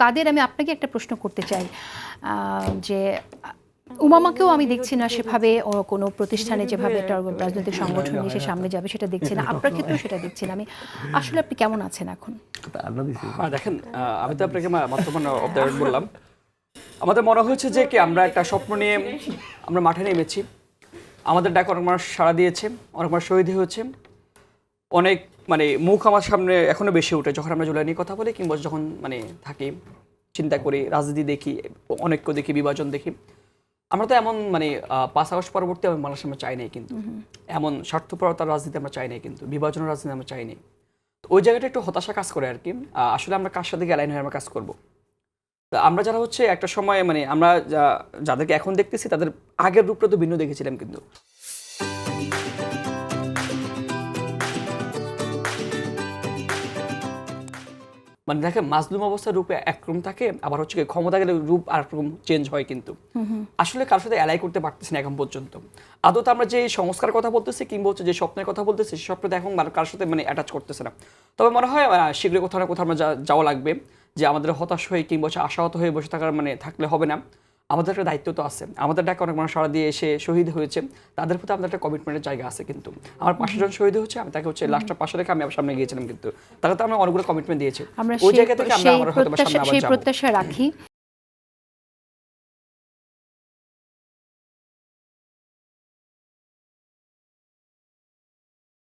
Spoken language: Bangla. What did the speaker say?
কাদের আমি আপনাকে একটা প্রশ্ন করতে চাই যে উমামাকেও আমি দেখছি না সেভাবে কোনো প্রতিষ্ঠানে যেভাবে একটা রাজনৈতিক সংগঠন নিয়ে সে সামনে যাবে সেটা দেখছি না, আপনার ক্ষেত্রেও সেটা দেখছি না আমি। আসলে আপনি কেমন আছেন এখন? হ্যাঁ দেখেন, আমি তো আপনাকে বর্তমানে অবজার্ভ বললাম, আমাদের মনে হয়েছে যে কি আমরা একটা স্বপ্ন নিয়ে আমরা মাঠে নেমেছি। আমাদের ডাক অনেক মানুষ সাড়া দিয়েছে, অনেক মানুষ শহীদ হয়েছে। অনেক মুখ আমার সামনে এখনো বেশি ওঠে যখন আমরা জুলাই নিয়ে কথা বলি, কিংবা যখন থাকি, চিন্তা করি, রাজনীতি দেখি, অনেককে দেখি, বিভাজন দেখি। আমরা তো এমন 5 আগস্ট পরবর্তী আমি মানুষের আমরা চাই নাই, কিন্তু এমন স্বার্থপরতার রাজনীতি আমরা চাই নাই, কিন্তু বিভাজনের রাজনীতি আমরা চাই নাই। তো ওই জায়গাটা একটু হতাশা কাজ করে আর কি। আসলে আমরা কার সাথে অ্যালাইন হয়ে আমরা কাজ করবো? আমরা যারা হচ্ছে একটা সময় আমরা যাদেরকে এখন দেখতেছি তাদের আগের রূপটা তো ভিন্ন দেখেছিলাম, কিন্তু দেখেন মাজলুম অবস্থার রূপে একরকম থাকে, আবার হচ্ছে ক্ষমতা গেলে রূপ আর রকম চেঞ্জ হয়। কিন্তু আসলে কারোর সাথে অ্যালাই করতে পারতেছি না এখন পর্যন্ত। আদৌ আমরা যে সংস্কার কথা বলতেছি কিংবা হচ্ছে যে স্বপ্নের কথা বলতেছি, সেই স্বপ্নটা এখন কারোর সাথে অ্যাটাচ করতেছে না। তবে মনে হয় শীঘ্রই কোথাও না কোথাও আমরা যাওয়া লাগবে, যে আমাদের হতাশ হয়ে কিংবা হচ্ছে আশাহত হয়ে বসে থাকার থাকলে হবে না। আমাদের একটা দায়িত্ব তো আছে, আমাদের ডাকে অনেক মানুষ সাড়া দিয়ে এসে শহীদ হয়েছে, তাদের প্রতি আমাদের একটা কমিটমেন্টের জায়গা আছে। কিন্তু আমার 5 জন শহীদ হচ্ছে, আমি তাকে হচ্ছে লাস্টটা পাশে রেখে আমি আবার সামনে গিয়েছিলাম, কিন্তু তাকে তো আমরা অনেকগুলো কমিটমেন্ট দিয়েছি। ওই জায়গা থেকে আমরা হয়তো সামনে আবার সেই প্রত্যাশা রাখি।